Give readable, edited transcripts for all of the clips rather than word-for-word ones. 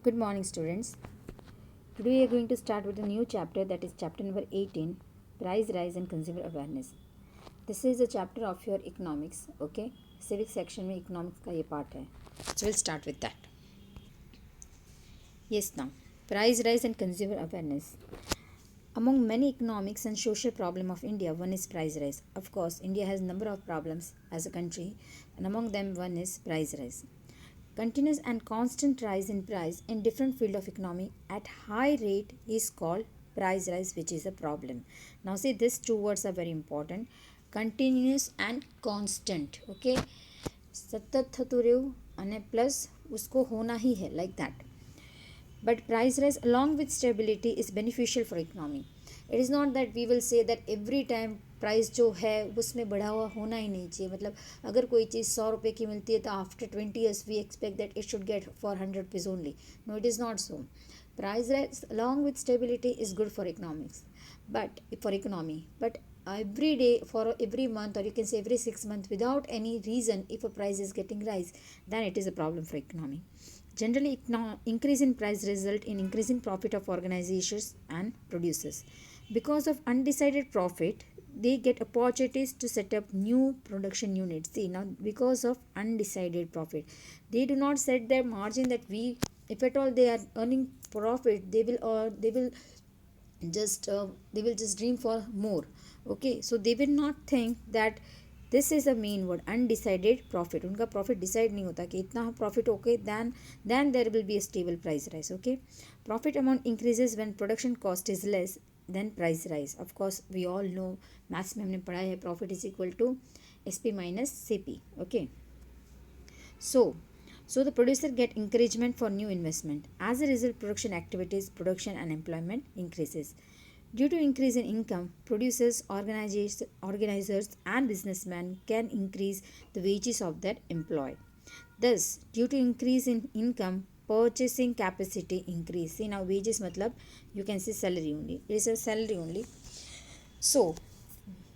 Good morning, students. Today we are going to start with a new chapter, that is chapter number 18, Price Rise and Consumer Awareness. This is a chapter of your economics, okay? Civic section में economics का ये part है. So we'll start with that. Yes, now price rise and consumer awareness. Among many economics and social problems of India, one is price rise. Of course, India has a number of problems as a country, and among them one is price rise. Continuous and constant rise in price in different field of economy at high rate is called price rise, which is a problem. Now see, these two words are very important: continuous and constant. Okay, सतत थતું રહ્યું અને plus उसको होना ही है, like that. But price rise along with stability is beneficial for economy. It is not that we will say that every time price जो है उसमें बढ़ा हुआ होना ही नहीं चाहिए. मतलब अगर कोई चीज़ 100 रुपये की मिलती है तो after 20 years we expect that it should get for 100 rupees only. No, it is not so. Price rise along with stability is good for economics, but for economy. But every day, for every month, or you can say every 6 months, without any reason, if a price is getting rise, then it is a problem for economy. Generally, increase in price result in increasing profit of organizations and producers. Because of undecided profit, they get opportunities to set up new production units. See, now because of undecided profit, they do not set their margin that we, if at all they are earning profit, they will just dream for more. Okay, so they will not think that this is a mean word, undecided profit. उनका profit decide नहीं होता कि इतना profit okay, then there will be a stable price rise. Okay, profit amount increases when production cost is less than price rise. Of course, we all know, maths में हमने पढ़ा है, profit is equal to SP minus CP. Okay, so the producer get encouragement for new investment. As a result, production activities, production and employment increases. Due to increase in income, producers, organizers and businessmen can increase the wages of their employee. Thus, due to increase in income, purchasing capacity increase. See, now wages matlab you can say salary only. It is a salary only. So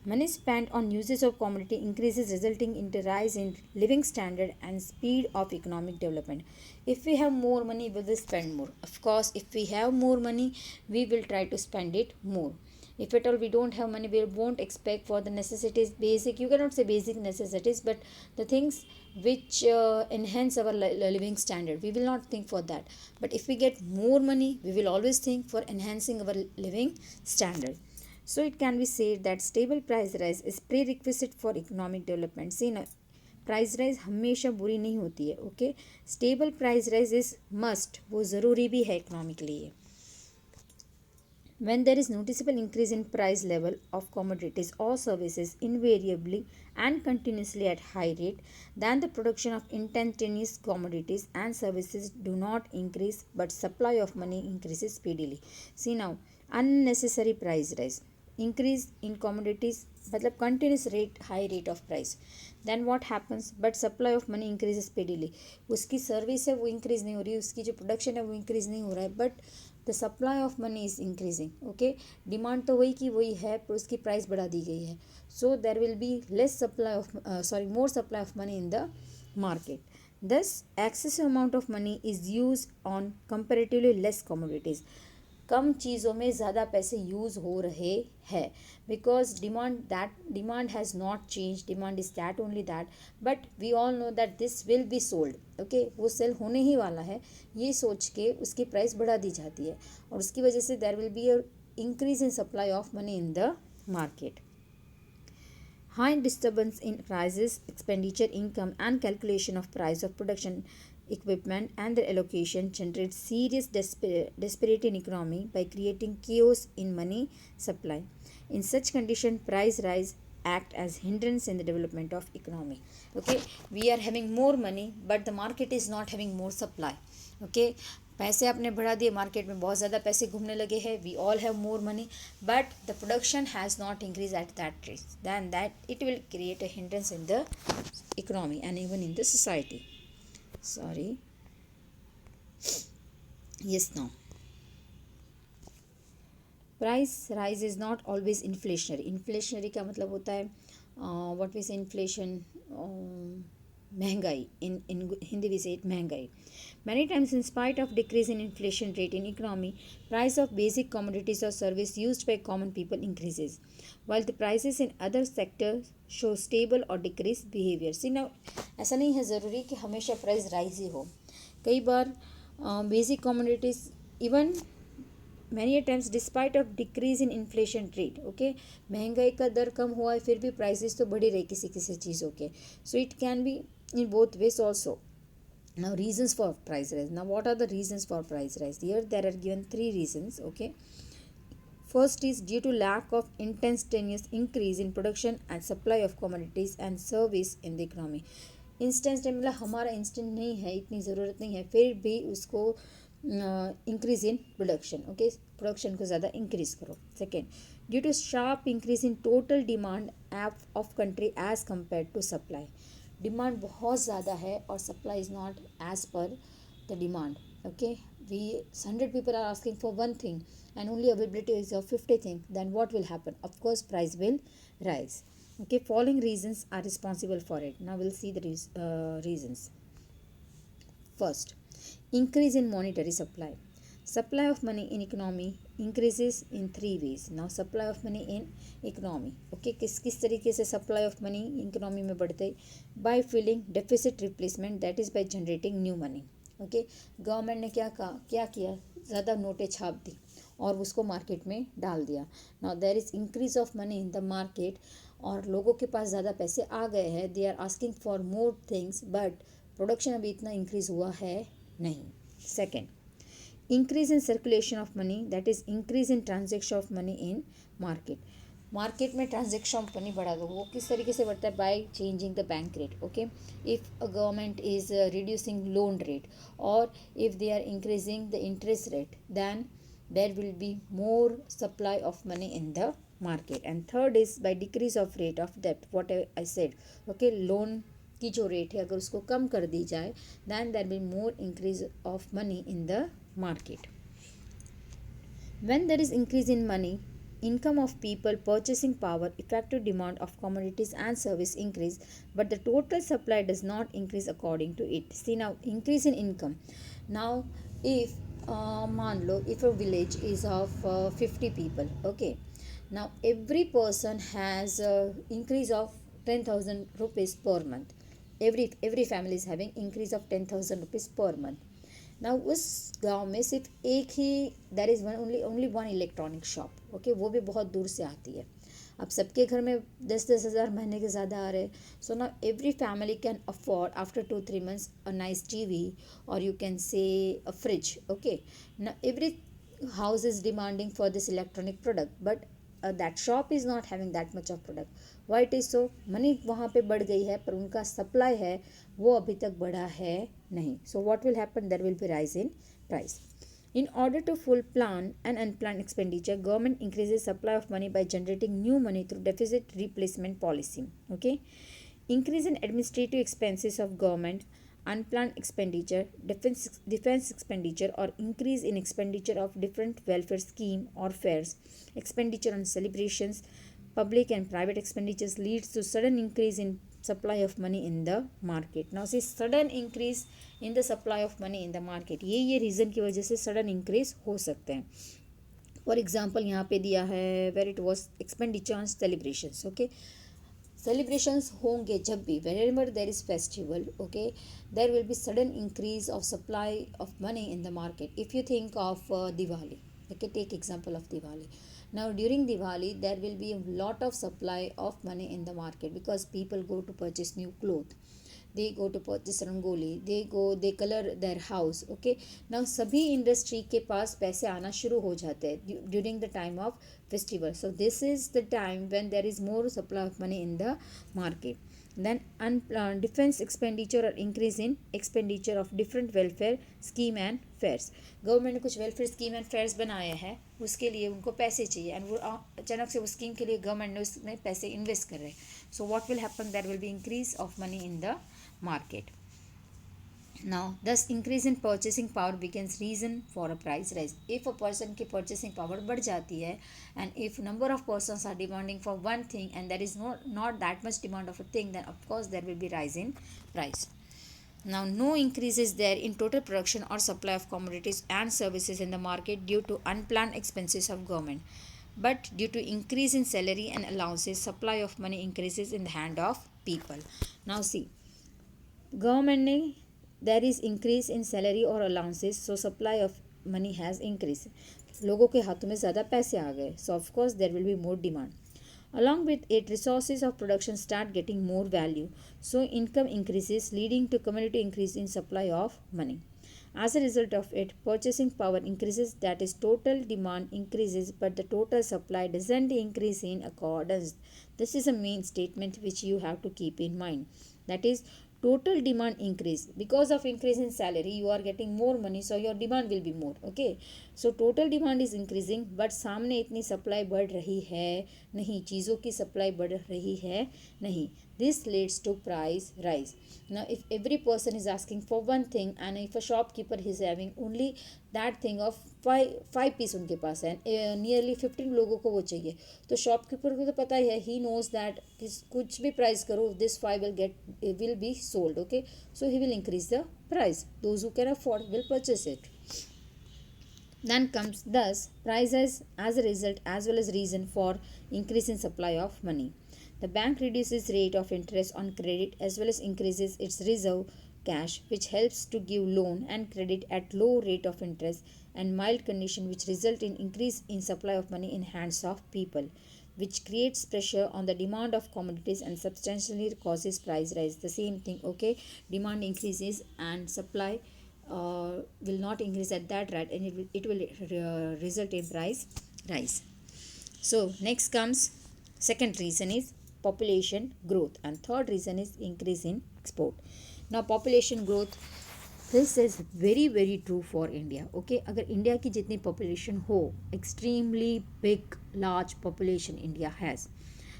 money spent on uses of commodity increases, resulting in the rise in living standard and speed of economic development. If we have more money, we will spend more. Of course, if we have more money, we will try to spend it more. If at all we don't have money, we won't expect for the necessities, basic, you cannot say basic necessities, but the things which enhance our living standard, we will not think for that. But if we get more money, we will always think for enhancing our living standard. So it can be said that stable price rise is prerequisite for economic development. See, now, price rise हमेशा बुरी नहीं होती है. Okay, stable price rise is must, वो ज़रूरी भी है economy के लिए. When there is noticeable increase in price level of commodities or services invariably and continuously at high rate, then the production of instantaneous commodities and services do not increase, but supply of money increases speedily. See, now unnecessary price rise, increase in commodities मतलब continuous rate, high rate of price, then what happens, but supply of money increases speedily. उसकी service है वो increase नहीं हो रही, उसकी जो production है वो इंक्रीज नहीं हो रहा है, but the supply of money is increasing. Okay, demand तो वही की वही है, पर उसकी प्राइस बढ़ा दी गई है. So there will be less supply of more supply of money in the market. Thus, excessive amount of money is used on comparatively less commodities. कम चीज़ों में ज़्यादा पैसे यूज़ हो रहे हैं, because demand has not change. Demand is that only that, but we all know that this will be sold. Okay, वो sale होने ही वाला है, ये सोच के उसकी प्राइस बढ़ा दी जाती है, और उसकी वजह से there will be a increase in supply of money in the market. High disturbance in prices, expenditure, income, and calculation of price of production equipment and their allocation generates serious disparity in economy by creating chaos in money supply. In such condition, price rise act as hindrance in the development of economy. Okay, we are having more money, but the market is not having more supply. Okay, पैसे आपने बढ़ा दिए, market में बहुत ज़्यादा पैसे घूमने लगे हैं, we all have more money, but the production has not increase at that rate, than that it will create a hindrance in the economy and even in the society. Sorry. Yes, now price rise is not always inflationary. Inflationary का मतलब होता है what we say inflation, महंगाई. In Hindi we say it महंगाई. Many times, in spite of decrease in inflation rate in economy, price of basic commodities or service used by common people increases, while the prices in other sectors show stable or decreased behavior. See now, ऐसा नहीं है ज़रूरी कि हमेशा price rise ही हो. कई बार basic commodities even many a times despite of decrease in inflation rate. Okay, महंगाई का दर कम हुआ है फिर भी प्राइसेस तो बढ़ी रहे किसी किसी चीज़ों के. So it can be in both ways also. Now reasons for price rise. Now what are the reasons for price rise? Here there are given three reasons. Okay, first is due to lack of instantaneous increase in production and supply of commodities and service in the economy. Instant मतलब हमारा instant नहीं है, इतनी ज़रूरत नहीं है, फिर भी उसको increase in production. Okay, production को ज़्यादा इंक्रीज करो. Second, due to sharp increase in total demand of country as compare to supply. Demand बहुत ज़्यादा है और supply is not as per the demand. Okay, we 100 people are asking for one thing and only availability is of 50 things, then what will happen? Of course price will rise. Okay, following reasons are responsible for it. Now we'll see the reasons. First, increase in monetary supply. Supply of money in economy increases in three ways. Now supply of money in economy. Okay, किस तरीके से supply of money economy में बढ़ते हैं? By filling deficit replacement, that is by generating new money. Okay, government ने क्या किया, ज़्यादा नोटें छाप दी और उसको मार्केट में डाल दिया. Now there is increase of money in the market और लोगों के पास ज़्यादा पैसे आ गए हैं. They are asking for more things but production अभी इतना इंक्रीज हुआ है नहीं. Second, increase in circulation of money, that is increase in transaction of money in market. Market में ट्रांजेक्शन ऑफ मनी बढ़ा दो. वो किस तरीके से बढ़ता है? By changing the bank rate. Okay, if a government is reducing loan rate और if they are increasing the interest rate, then there will be more supply of money in the market. And third is by decrease of rate of debt, what I said. Okay, loan की जो rate है अगर उसको कम कर दी जाए, then there will be more increase of money in the market. When there is increase in money, income of people, purchasing power, effective demand of commodities and service increase, but the total supply does not increase according to it. See now, increase in income. Now if मान लो if a village is of 50 people, okay, now every person has increase of 10,000 rupees per month. Every family is having increase of 10,000 rupees per month. ना उस गांव में सिर्फ एक ही there is one only one electronic shop. Okay, वो भी बहुत दूर से आती है. अब सबके घर में 10,000 महीने के ज़्यादा आ रहे. सो ना every family can afford after 2-3 months a nice TV और you can say a fridge. Okay, ना every house is demanding for this electronic product but that shop is not having that much of product. why it is so? money वहाँ पे बढ़ गई है पर उनका supply है वो अभी तक बढ़ा है नहीं. so what will happen? there will be rise in price. In order to full plan and unplanned expenditure, government increases supply of money by generating new money through deficit replacement policy. Okay, increase in administrative expenses of government, unplanned expenditure, defense expenditure, or increase in expenditure of different welfare scheme or fairs, expenditure on celebrations, public and private expenditures leads to sudden increase in supply of money in the market. Now see, sudden increase in the supply of money in the market, ये reason की वजह से sudden increase हो सकते हैं. For example यहाँ पे दिया है where it was expenditure on celebrations. Okay, celebrations होंगे जब भी whenever there is festival, okay, there will be sudden increase of supply of money in the market. If you think of Diwali, okay, take example of Diwali. Now during Diwali there will be a lot of supply of money in the market because people go to purchase new clothes, they go to purchase rangoli, they color their house. Okay, now सभी industry के पास पैसे आना शुरू हो जाते हैं during the time of festival. So this is the time when there is more supply of money in the market. Then unplanned defense expenditure or increase in expenditure of different welfare scheme and fairs. Government ने कुछ welfare scheme and fears बनाए हैं, उसके लिए उनको पैसे चाहिए and वो अचानक से उस स्कीम के लिए गवर्नमेंट ने उसमें पैसे इन्वेस्ट कर रहे हैं. So what will happen? There will be increase of money in the market. Now, thus increase in purchasing power becomes reason for a price rise. If a person की purchasing power बढ़ जाती है, and if number of persons are demanding for one thing and there is not that much demand of a thing, then of course there will be rise in price. Now, no increase is there in total production or supply of commodities and services in the market due to unplanned expenses of government. But due to increase in salary and allowances, supply of money increases in the hand of people. Now, see, government ने there is increase in salary or allowances, so supply of money has increased. लोगों के हाथों में ज़्यादा पैसे आ गए, so of course there will be more demand. Along with it, resources of production start getting more value, so income increases, leading to commodity increase in supply of money. As a result of it, purchasing power increases, that is, total demand increases, but the total supply doesn't increase in accordance. This is a main statement which you have to keep in mind. That is, total demand increase. Because of increase in salary, you are getting more money, so your demand will be more. Okay, so total demand is increasing, but सामने इतनी supply बढ़ रही है नहीं, चीज़ों की supply बढ़ रही है नहीं. This leads to price rise. Now, if every person is asking for one thing, and if a shopkeeper is having only that thing of five piece उनके पास है, नियरली 15 लोगों को वो चाहिए, तो शॉपकीपर को तो पता ही है, ही नोज दैट कुछ भी प्राइस करो, this five will be sold. Okay, so he will increase the price. Those who can afford will purchase it. Then comes thus prices as a result as well as reason for increase in supply of money. The bank reduces rate of interest on credit as well as increases its reserve cash, which helps to give loan and credit at low rate of interest and mild condition, which result in increase in supply of money in hands of people, which creates pressure on the demand of commodities and substantially causes price rise. The same thing. Okay, demand increases and supply will not increase at that rate, and it will result in price rise. So next comes second reason is population growth, and third reason is increase in export. Now population growth, this is very true for India. Okay, अगर India की जितनी population हो, extremely big large population India has,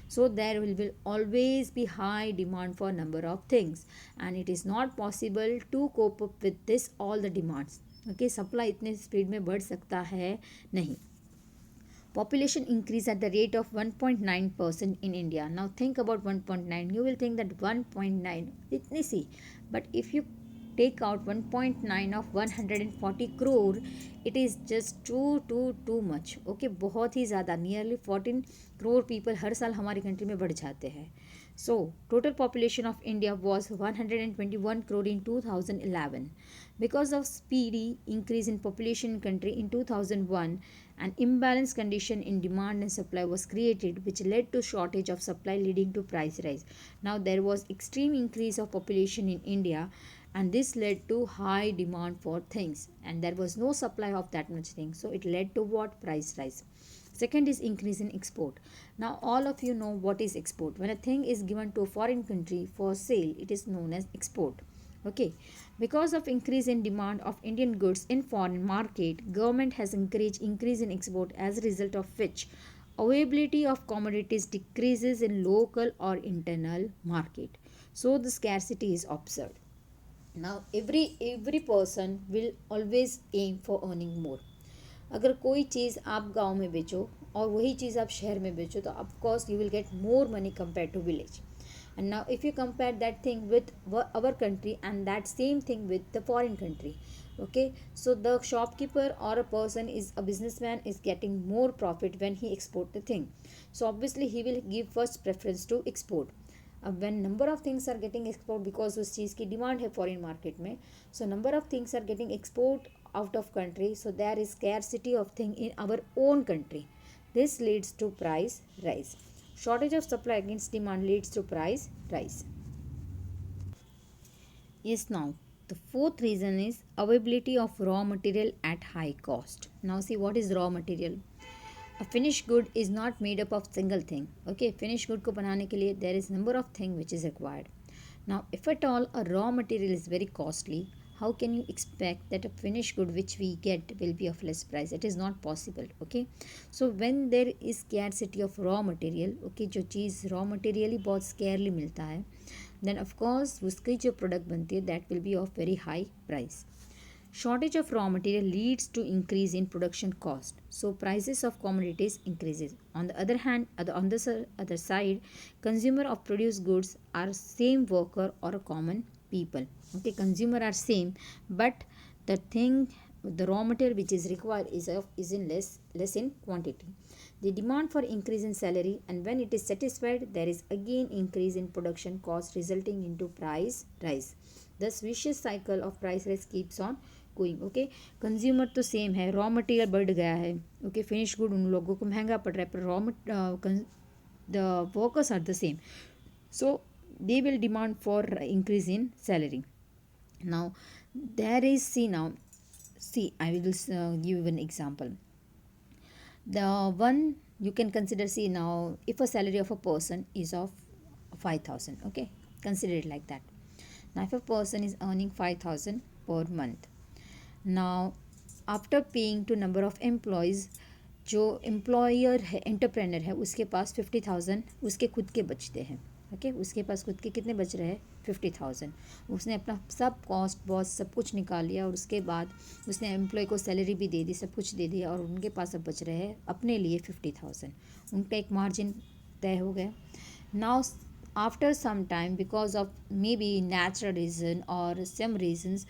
so there will always be high demand for number of things, and it is not possible to cope up with this all the demands. Okay, supply इतने speed में बढ़ सकता है नहीं. Population increase at the rate of 1.9% in India. Now think about 1.9. You will think that 1.9 itni si, but if you take out 1.9 of 140 crore, it is just too much. Okay, बहुत ही ज़्यादा, nearly 14 crore people हर साल हमारी country में बढ़ जाते हैं. So total population of India was 121 crore in 2011. Because of speedy increase in population in country in 2001, an imbalanced condition in demand and supply was created, which led to shortage of supply, leading to price rise. Now there was extreme increase of population in India, and this led to high demand for things, and there was no supply of that much thing, so it led to what? Price rise. Second is increase in export. Now all of you know what is export. When a thing is given to a foreign country for sale, it is known as export. Okay, because of increase in demand of Indian goods in foreign market, government has encouraged increase in export, as a result of which availability of commodities decreases in local or internal market, so the scarcity is observed. Now every person will always aim for earning more. अगर कोई चीज़ आप गांव में बेचो और वही चीज़ आप शहर में बेचो, तो of course you will get more money compare to village. And now if you compare that thing with our country and that same thing with the foreign country, okay, so the shopkeeper or a person is a businessman is getting more profit when he export the thing, so obviously he will give first preference to export. अब when number of things are getting export because उस चीज़ की demand है foreign market में, so number of things are getting export out of country, so there is scarcity of thing in our own country. This leads to price rise. Shortage of supply against demand leads to price rise. Yes, now the fourth reason is availability of raw material at high cost. Now see, what is raw material? A finished good is not made up of single thing. Okay, finished good को बनाने के लिए there is number of thing which is required. Now if at all a raw material is very costly, how can you expect that a finished good which we get will be of less price? It is not possible. Okay, so when there is scarcity of raw material, okay, जो चीज़ raw material ही बहुत scarcely मिलता है, then of course उसकी जो product बनती है that will be of very high price. Shortage of raw material leads to increase in production cost, so prices of commodities increases. On the other hand, on the other side, consumer of produced goods are same worker or a common people. Okay, consumer are same, but the thing, the raw material which is required is in less in quantity. The demand for increase in salary, and when it is satisfied, there is again increase in production cost, resulting into price rise. Thus vicious cycle of price rise keeps on going. Okay, consumer तो same है, raw material बढ़ गया है. Okay, finish good उन लोगों को महंगा पड़ रहा है, पर the workers are the same, so they will demand for increase in salary. Now there is see I will give an example. The one you can consider, see now, if a salary of a person is of 5,000, okay, consider it like that. Now if a person is earning 5,000 per month, now after paying to number of employees, जो employer है, entrepreneur है, उसके पास 50,000 उसके खुद के बचते हैं. Okay, उसके पास खुद के कितने बच रहे हैं? 50,000. उसने अपना सब कॉस्ट बॉस सब कुछ निकाल लिया, और उसके बाद उसने एम्प्लॉय को सैलरी भी दे दी, सब कुछ दे दिया, और उनके पास अब बच रहे हैं अपने लिए 50,000. उनका एक मार्जिन तय हो गया. Now after some time, because of may be natural reason और सम रीजन्स,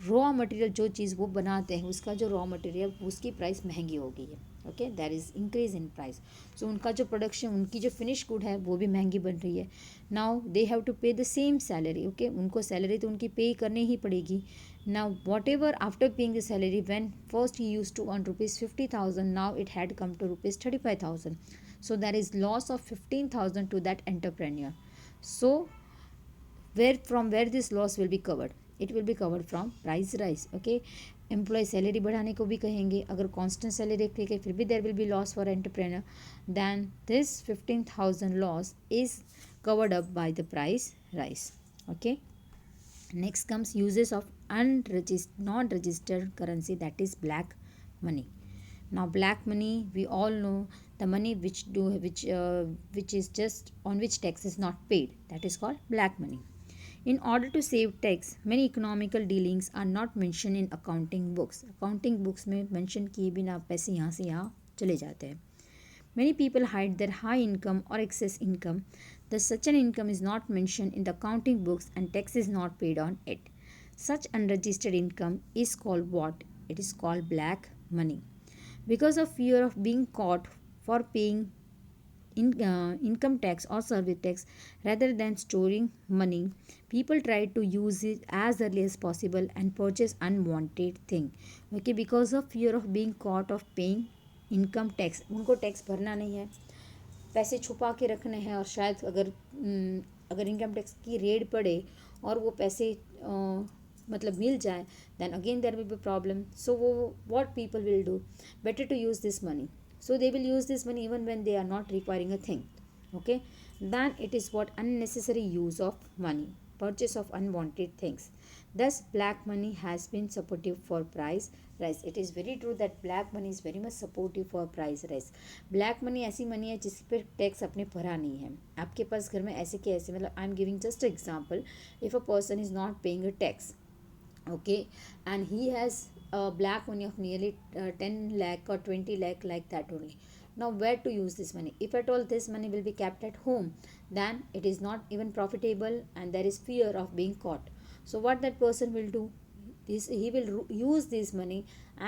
रॉ मटेरियल जो चीज़ वो बनाते हैं, उसका जो रॉ मटेरियल उसकी प्राइस महंगी हो गई है. Okay, there is increase in price. So उनका जो प्रोडक्शन, उनकी जो फिनिश गुड है वो भी महंगी बन रही है. Now they have to pay the same salary. Okay, उनको सैलरी तो उनकी पे करनी ही पड़ेगी. Now whatever after paying the salary, when first he use to earn ₹50,000, now it had come to ₹35,000. So there is loss of 15,000 to that entrepreneur. So where this loss will be covered? It will be covered from price rise. Okay, employ salary बढ़ाने को भी कहेंगे, अगर constant salary रखेंगे फिर भी there will be loss for entrepreneur. Then this 15,000 loss is covered up by the price rise. Okay, next comes uses of non registered currency, that is black money. Now black money, we all know, the money which is just on which tax is not paid, that is called black money. In order to save tax, many economical dealings are not mentioned in accounting books. Accounting books में mention किए बिना पैसे यहाँ से यहाँ चले जाते हैं. Many people hide their high income or excess income. Thus, such an income is not mentioned in the accounting books and tax is not paid on it. Such unregistered income is called what? It is called black money. Because of fear of being caught for paying income tax or service tax rather than storing money, people try to use it as early as possible and purchase unwanted thing. Okay, because of fear of being caught of paying income tax, उनको tax भरना नहीं है, पैसे छुपा के रखने हैं, और शायद अगर इनकम टैक्स की रेड पड़े और वो पैसे मतलब मिल जाए, then again there will be problem. So what people will do? Better to use this money. So they will use this money even when they are not requiring a thing. Okay, then it is what? Unnecessary use of money, purchase of unwanted things. Thus black money has been supportive for price rise. It is very true that black money is very much supportive for price rise. Black money ऐसी money है जिस पर tax आपने भरा नहीं है. आपके पास घर में ऐसे के ऐसे, मतलब I am giving just example, if a person is not paying a tax, okay, and he has a black money of nearly 10 lakh or 20 lakh, like that only. Now where to use this money? If at all this money will be kept at home, then it is not even profitable and there is fear of being caught. So what that person will do is he will use this money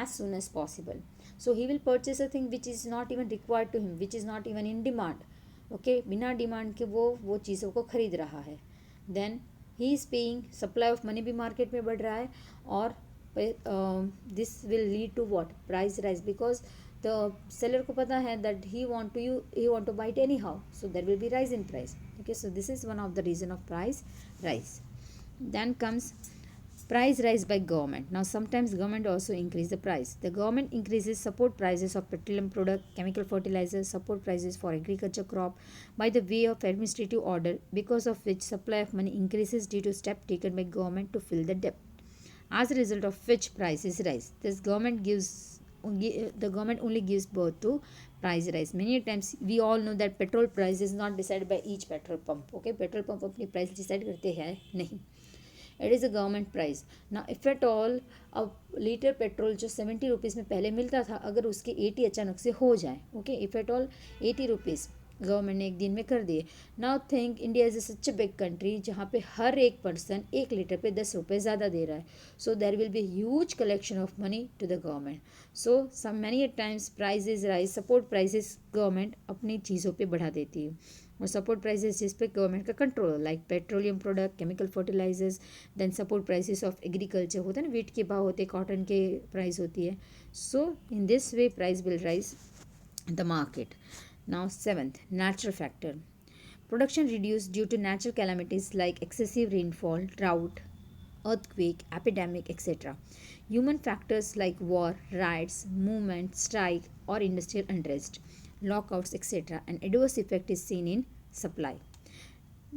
as soon as possible. So he will purchase a thing which is not even required to him, which is not even in demand. Okay, बिना demand के वो चीज़ों को खरीद रहा है. Then he is paying, supply of money भी market में बढ़ रहा है, और this will lead to what? Price rise, because the seller को पता है that he want to buy it anyhow, so there will be rise in price. Okay, so this is one of the reason of price rise. Then comes price rise by government. Now sometimes government also increase the price. The government increases support prices of petroleum product, chemical fertilizers, support prices for agriculture crop by the way of administrative order, because of which supply of money increases due to step taken by government to fill the debt, as a result of which prices rise. This government gives the government only gives birth to price rise. Many times we all know that petrol price is not decided by each petrol pump. Okay, petrol pump अपनी price decide करते हैं नहीं, it is a government price ना. If at all अब litre petrol जो 70 rupees में पहले मिलता था, अगर उसके 80 अचानक से हो जाए, okay, if at all 80 rupees government ने एक दिन में कर दिए. Now think India is such a big country जहाँ पे हर एक पर्सन 1 लीटर पे 10 रुपये ज़्यादा दे रहा है. So there will be huge collection of money to the government. So some many times prices rise, support prices government अपनी चीज़ों पे बढ़ा देती है. और सपोर्ट प्राइसेस जिस पे गवर्नमेंट का control, like petroleum product, chemical fertilizers. Then support prices of agriculture होता है ना, वीट के भाव होते हैं, कॉटन के प्राइस होती है. So in this way price will rise the market. Now seventh, natural factor. Production reduced due to natural calamities like excessive rainfall, drought, earthquake, epidemic, etc. Human factors like war, riots, movement, strike, or industrial unrest, lockouts, etc. An adverse effect is seen in supply.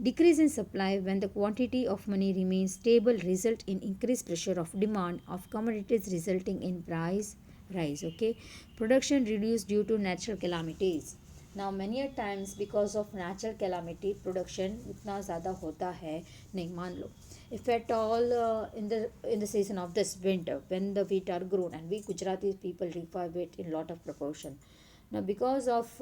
Decrease in supply when the quantity of money remains stable result in increased pressure of demand of commodities resulting in price rise. Okay, production reduced due to natural calamities. Now many a times because of natural calamity production उतना ज़्यादा होता है नहीं. मान लो if at all in the season of this winter when the wheat are grown, and we Gujarati people require wheat in lot of proportion. Now because of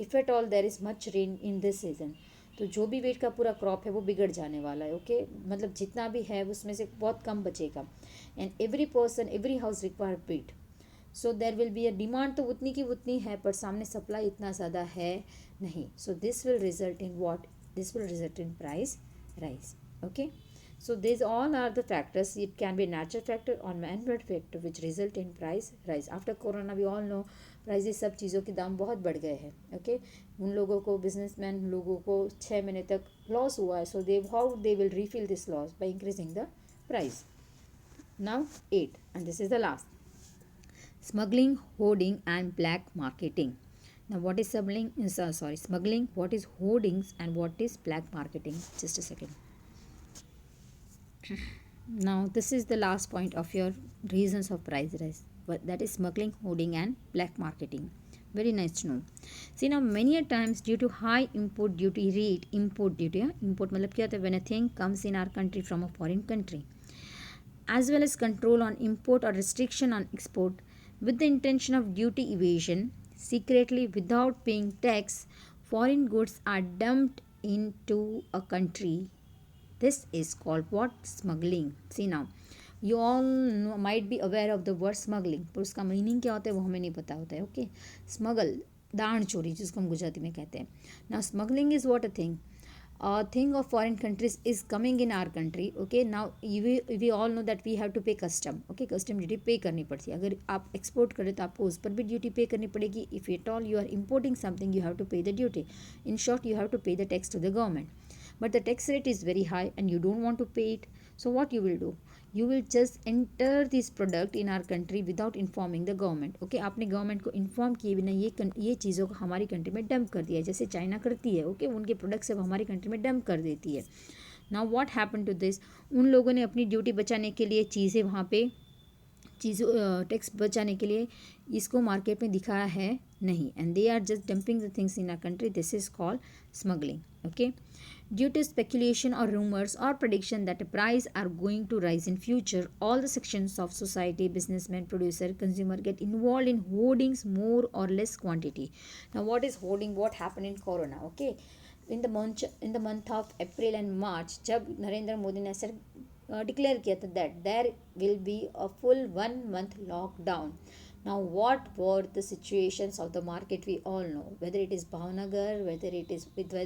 if at all there is much rain in this season, तो जो भी wait का पूरा crop है वो बिगड़ जाने वाला है. ओके, मतलब जितना भी है उसमें से बहुत कम बचेगा. And every person every house require wheat. So there will be a demand तो उतनी की उतनी है, पर सामने सप्लाई इतना ज़्यादा है नहीं. So this will result in what, this will result in price rise. Okay, so these all are the factors. It can be a natural factor or man-made factor which result in price rise. After corona we all know prices सब चीज़ों के दाम बहुत बढ़ गए हैं. Okay, उन लोगों को बिजनेसमैन लोगों को 6 महीने तक लॉस हुआ है. So they how they will refill this loss by increasing the price. Now 8 and this is the last, smuggling, hoarding and black marketing. Now what is smuggling? Smuggling. What is hoardings and what is black marketing? Just a second. Now this is the last point of your reasons of price rise, but that is smuggling, hoarding and black marketing. Very nice to know. See, now many a times due to high import duty rate, import duty, import मतलब क्या होता है, when a thing comes in our country from a foreign country, as well as control on import or restriction on export with the intention of duty evasion, secretly without paying tax, foreign goods are dumped into a country. This is called what? Smuggling. See now, you all might be aware of the word smuggling, पर उसका meaning क्या होता है वो हमें नहीं पता होता है. ओके, स्मगल, दाण चोरी जिसको हम गुजराती में कहते हैं. Now smuggling is what a thing of foreign countries is coming in our country. Okay, now we all know that we have to pay custom. Okay, custom duty pay करनी पड़ती है. अगर आप एक्सपोर्ट करें तो आपको उस पर भी ड्यूटी पे करनी पड़ेगी. If at all you are importing something you have to pay the duty. In short you have to pay the tax to the government. But the tax rate is very high and you don't want to pay it. So what you will do? You will just enter this product in our country without informing the government. Okay, आपने government को inform किए बिना ये चीज़ों को हमारी country में dump कर दिया है, जैसे चाइना करती है. ओके, उनके प्रोडक्ट सब हमारी कंट्री में डंप कर देती है. Now what happen to this, उन लोगों ने अपनी ड्यूटी बचाने के लिए चीज़ें वहाँ पे टैक्स बचाने के लिए इसको मार्केट में दिखाया है नहीं, and they are just dumping the things in our country. This is called smuggling. Okay, due to speculation or rumors or prediction that a price are going to rise in future, all the sections of society, businessmen, producer, consumer get involved in hoardings more or less quantity. Now what is hoarding? What happened in corona? Okay, in the month of April and March, जब नरेंद्र मोदी ने ऐसा declare किया था that there will be a full 1 month lockdown. Now what were the situations of the market? We all know, whether it is Bhavnagar, whether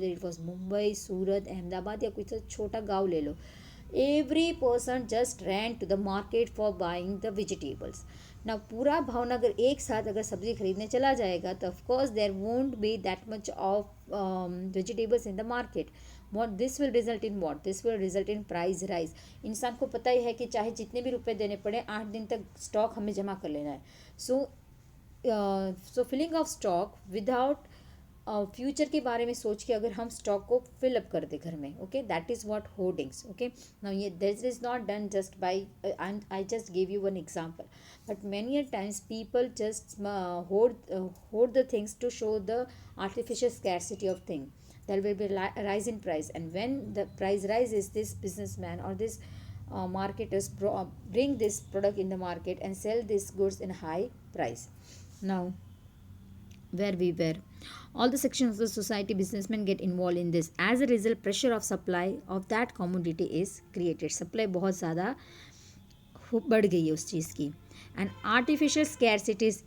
it was Mumbai, Surat, Ahmedabad या कुछ छोटा गाँव ले लो, every person just ran to the market for buying the vegetables. Now पूरा भावनगर एक साथ अगर सब्जी खरीदने चला जाएगा तो of course there won't be that much of vegetables in the market. What this will result in? What this will result in price rise. इंसान को पता ही है कि चाहे जितने भी रुपए देने पड़े 8 दिन तक स्टॉक हमें जमा कर लेना है. So filling of stock without future के बारे में सोच के अगर हम स्टॉक को फिलअप कर दे घर में, okay, that is what hoardings, okay. Now ये this is not done just by, I just give you one example, but many a times people just hoard the things to show the artificial scarcity of thing. There will be rise in price, and when the price rises, this businessman or this marketers bring this product in the market and sell these goods in a high price. Now, where we were, all the sections of the society businessmen get involved in this. As a result, pressure of supply of that commodity is created. Supply बहुत ज़्यादा बढ़ गई है उस चीज़ की, and artificial स्कैरसिटीज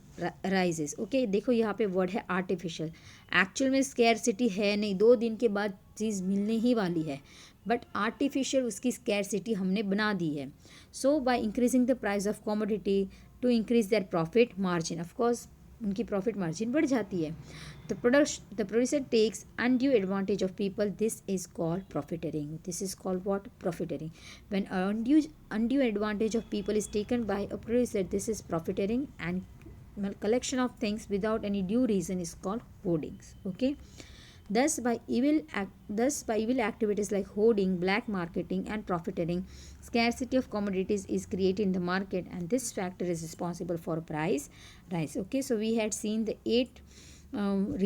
rises, okay. देखो यहाँ पे वर्ड है आर्टिफिशियल, एक्चुअल में स्कैरसिटी है नहीं, 2 दिन के बाद चीज़ मिलने ही वाली है, बट आर्टिफिशियल उसकी स्कैरसिटी हमने बना दी है। So by increasing the price of commodity to increase their profit margin, of course उनकी प्रॉफिट मार्जिन बढ़ जाती है। The producer takes undue advantage of people, this is called profiteering. This is called what? Profiteering. When undue advantage of people is taken by a producer, this is profiteering, and collection of things without any due reason is called hoardings, okay. Thus by evil activities like hoarding, black marketing, and profiteering, scarcity of commodities is created in the market, and this factor is responsible for price rise. Okay, so we had seen the 8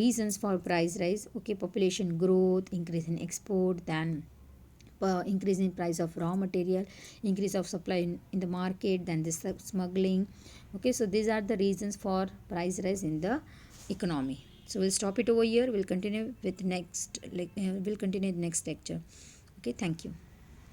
reasons for price rise. Okay, population growth, increase in export, then increase in price of raw material, increase of supply in the market, then this smuggling. Okay, so these are the reasons for price rise in the economy. So we'll stop it over here. We'll continue with next, we'll continue the next lecture. Okay, thank you.